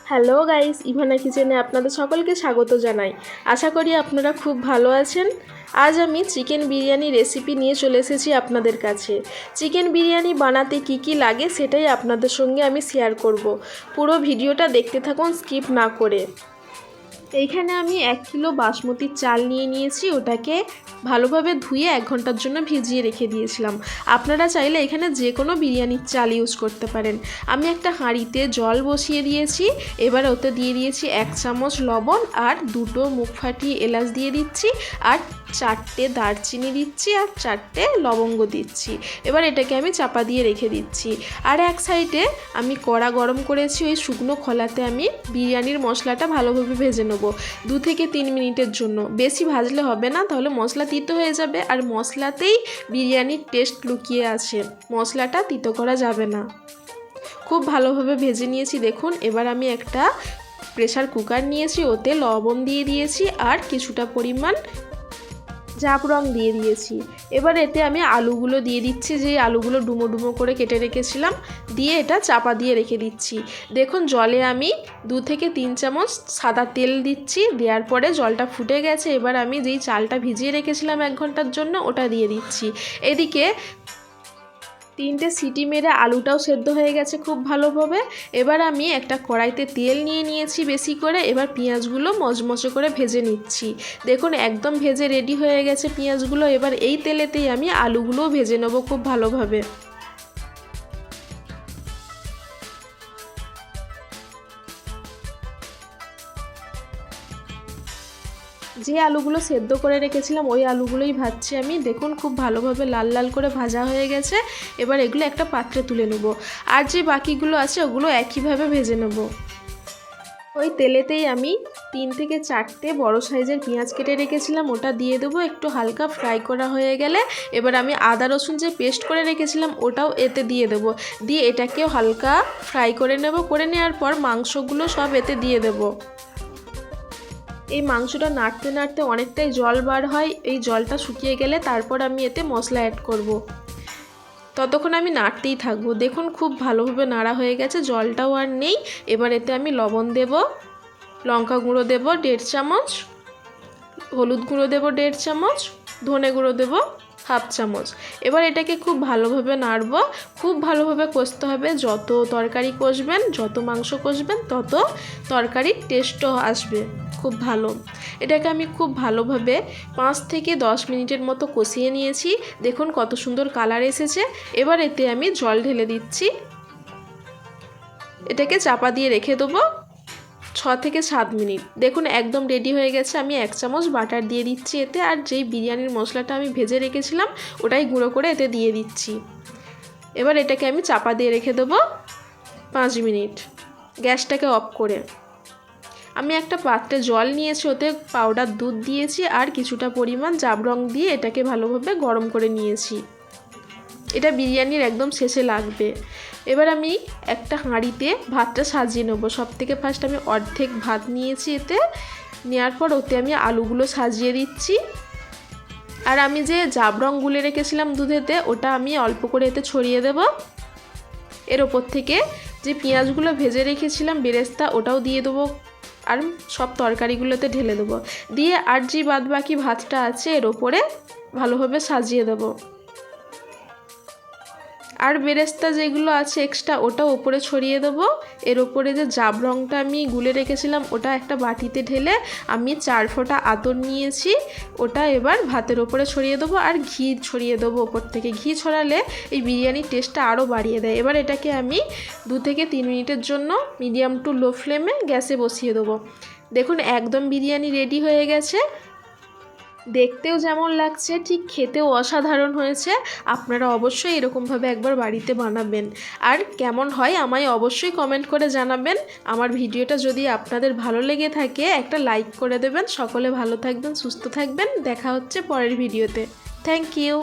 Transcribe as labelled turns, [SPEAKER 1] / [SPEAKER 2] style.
[SPEAKER 1] Hello guys, Ivana কিচেনে আপনাদের সকলকে স্বাগত জানাই। আশা করি আপনারা খুব ভালো আছেন। আজ আমি চিকেন বিরিয়ানি রেসিপি নিয়ে চলে এসেছি আপনাদের কাছে। চিকেন বিরিয়ানি বানাতে কি কি লাগে সেটাই আপনাদের সঙ্গে আমি শেয়ার করব। পুরো ভিডিওটা দেখতে থাকুন স্কিপ না করে। এইখানে আমি 1 কিলো বাসমতি চাল নিয়ে নিয়েছি, ওটাকে ভালোভাবে ধুয়ে 1 ঘন্টার জন্য ভিজিয়ে রেখে দিয়েছিলাম। আপনারা চাইলে এখানে যে কোনো বিরিয়ানির চাল ইউজ করতে পারেন। আমি একটা হাঁড়িতে জল বসিয়ে দিয়েছি, এবার ওতে দিয়ে দিয়েছি 1 চামচ লবণ আর 2টো মুখ ফাটিয়ে এলাচ দিয়ে দিচ্ছি আর 4টে দারচিনি দিচ্ছি আর 4টে লবঙ্গ দিচ্ছি। এবার এটাকে আমি চাপা দিয়ে রেখে দিচ্ছি। আর এক সাইডে আমি কড়া গরম করেছি, ওই শুকনো খোলাতে আমি বিরিয়ানির মশলাটা ভালোভাবে ভেজে নেব 2 থেকে 3 মিনিটের জন্য। বেশি ভাজলে হবে না, তাহলে মশলা তিতো হয়ে যাবে, আর মশলাতেই বিরিয়ানির টেস্ট লুকিয়ে আছে, মশলাটা তিতো করা যাবে না। খুব ভালোভাবে ভেজে নিয়েছি দেখুন। এবার আমি একটা প্রেসার কুকার নিয়েছি, ওতে লবণ দিয়ে দিয়েছি আর কিছুটা পরিমাণ জাফরান দিয়ে দিয়েছি। এবার এতে আমি আলুগুলো দিয়ে দিচ্ছি, যে আলুগুলো ডুমো ডুমো করে কেটে রেখেছিলাম, দিয়ে এটা চাপা দিয়ে রেখে দিচ্ছি। দেখুন জলে আমি 2 থেকে 3 চামচ সাদা তেল দিচ্ছি, দেওয়ার পরে জলটা ফুটে গেছে। এবার আমি যেই চালটা ভিজিয়ে রেখেছিলাম 1 ঘন্টার জন্য, ওটা দিয়ে দিচ্ছি। এদিকে 3টে সিটি মেরে আলুটাও সেদ্ধ হয়ে গেছে খুব ভালোভাবে। এবার আমি একটা কড়াইতে তেল নিয়ে নিয়েছি বেশি করে। এবার পেঁয়াজগুলো মচমচে করে ভেজে নিচ্ছি। দেখুন একদম ভেজে রেডি হয়ে গেছে পেঁয়াজগুলো। এবার এই তেলেতেই আমি আলুগুলোও ভেজে নেব খুব ভালোভাবে। যে আলুগুলো সেদ্ধ করে রেখেছিলাম ওই আলুগুলোই ভাজছি আমি। দেখুন খুব ভালোভাবে লাল লাল করে ভাজা হয়ে গেছে। এবার এগুলো একটা পাত্রে তুলে নেব, আর যে বাকিগুলো আছে ওগুলো একইভাবে ভেজে নেব। ওই তেলেতেই আমি 3 থেকে 4টে বড় সাইজের পেঁয়াজ কেটে রেখেছিলাম, ওটা দিয়ে দেবো। একটু হালকা ফ্রাই করা হয়ে গেলে এবার আমি আদা রসুন যে পেস্ট করে রেখেছিলাম ওটাও এতে দিয়ে দেবো, দিয়ে এটাকেও হালকা ফ্রাই করে নেব। করে নেওয়ার পর মাংসগুলো সব এতে দিয়ে দেবো। এই মাংসটা নাড়তে নাড়তে অনেকটাই জল বার হয়, এই জলটা শুকিয়ে গেলে তারপর আমি এতে মশলা অ্যাড করব। ততক্ষণ আমি নাড়তেই থাকবো। দেখুন খুব ভালোভাবে নাড়া হয়ে গেছে, জলটাও আর নেই। এবার এতে আমি লবণ দেব, লঙ্কা গুঁড়ো দেব 1.5 চামচ, হলুদ গুঁড়ো দেব 1.5 চামচ, ধনে গুঁড়ো দেব 1/2 চামচ। এবার এটাকে খুব ভালোভাবে নাড়বো, খুব ভালোভাবে কষতে হবে। যত তরকারি কষবেন, যত মাংস কষবেন, তত তরকারির টেস্টও আসবে খুব ভালো। এটাকে আমি খুব ভালোভাবে 5 থেকে 10 মিনিটের মতো কষিয়ে নিয়েছি। দেখুন কত সুন্দর কালার এসেছে। এবার এতে আমি জল ঢেলে দিচ্ছি, এটাকে চাপা দিয়ে রেখে দেবো 6 থেকে 7 মিনিট। দেখুন একদম রেডি হয়ে গেছে। আমি 1 চামচ বাটার দিয়ে দিচ্ছি এতে, আর যেই বিরিয়ানির মশলাটা আমি ভেজে রেখেছিলাম ওটাই গুঁড়ো করে এতে দিয়ে দিচ্ছি। এবার এটাকে আমি চাপা দিয়ে রেখে দেবো 5 মিনিট, গ্যাসটাকে অফ করে। আমি একটা পাত্রে জল নিয়েছি, ওতে পাউডার দুধ দিয়েছি আর কিছুটা পরিমাণ জাফরান দিয়ে এটাকে ভালোভাবে গরম করে নিয়েছি। এটা বিরিয়ানির একদম শেষে লাগবে। এবার আমি একটা হাঁড়িতে ভাতটা সাজিয়ে নেবো। সবথেকে ফার্স্ট আমি অর্ধেক ভাত নিয়েছি এতে, নেওয়ার পর ওতে আমি আলুগুলো সাজিয়ে দিচ্ছি। আর আমি যে জাফরান গুলে রেখেছিলাম দুধেতে, ওটা আমি অল্প করে এতে ছড়িয়ে দেব। এর ওপর থেকে যে পেঁয়াজগুলো ভেজে রেখেছিলাম বেরেস্তা, ওটাও দিয়ে দেবো, আর সব তরকারিগুলোতে ঢেলে দেবো। দিয়ে আর যে বাদ বাকি ভাতটা আছে এর ওপরে ভালোভাবে সাজিয়ে দেবো। আর বেরেস্তা যেগুলো আছে এক্সট্রা ওটাও ওপরে ছড়িয়ে দেবো। এর ওপরে যে জাফরানটা আমি গুলে রেখেছিলাম ওটা একটা বাটিতে ঢেলে আমি 4 ফোঁটা আতর নিয়েছি, ওটা এবার ভাতের ওপরে ছড়িয়ে দেবো। আর ঘি ছড়িয়ে দেবো ওপর থেকে। ঘি ছড়ালে এই বিরিয়ানির টেস্টটা আরও বাড়িয়ে দেয়। এবার এটাকে আমি 2 থেকে 3 মিনিটের জন্য মিডিয়াম টু লো ফ্লেমে গ্যাসে বসিয়ে দেবো। দেখুন একদম বিরিয়ানি রেডি হয়ে গেছে। দেখতেও যেমন লাগছে ঠিক খেতেও অসাধারণ হয়েছে। আপনারা অবশ্যই এরকমভাবে একবার বাড়িতে বানাবেন, আর কেমন হয় আমায় অবশ্যই কমেন্ট করে জানাবেন। আমার ভিডিওটা যদি আপনাদের ভালো লেগে থাকে একটা লাইক করে দেবেন। সকলে ভালো থাকবেন, সুস্থ থাকবেন। দেখা হচ্ছে পরের ভিডিওতে। Thank you.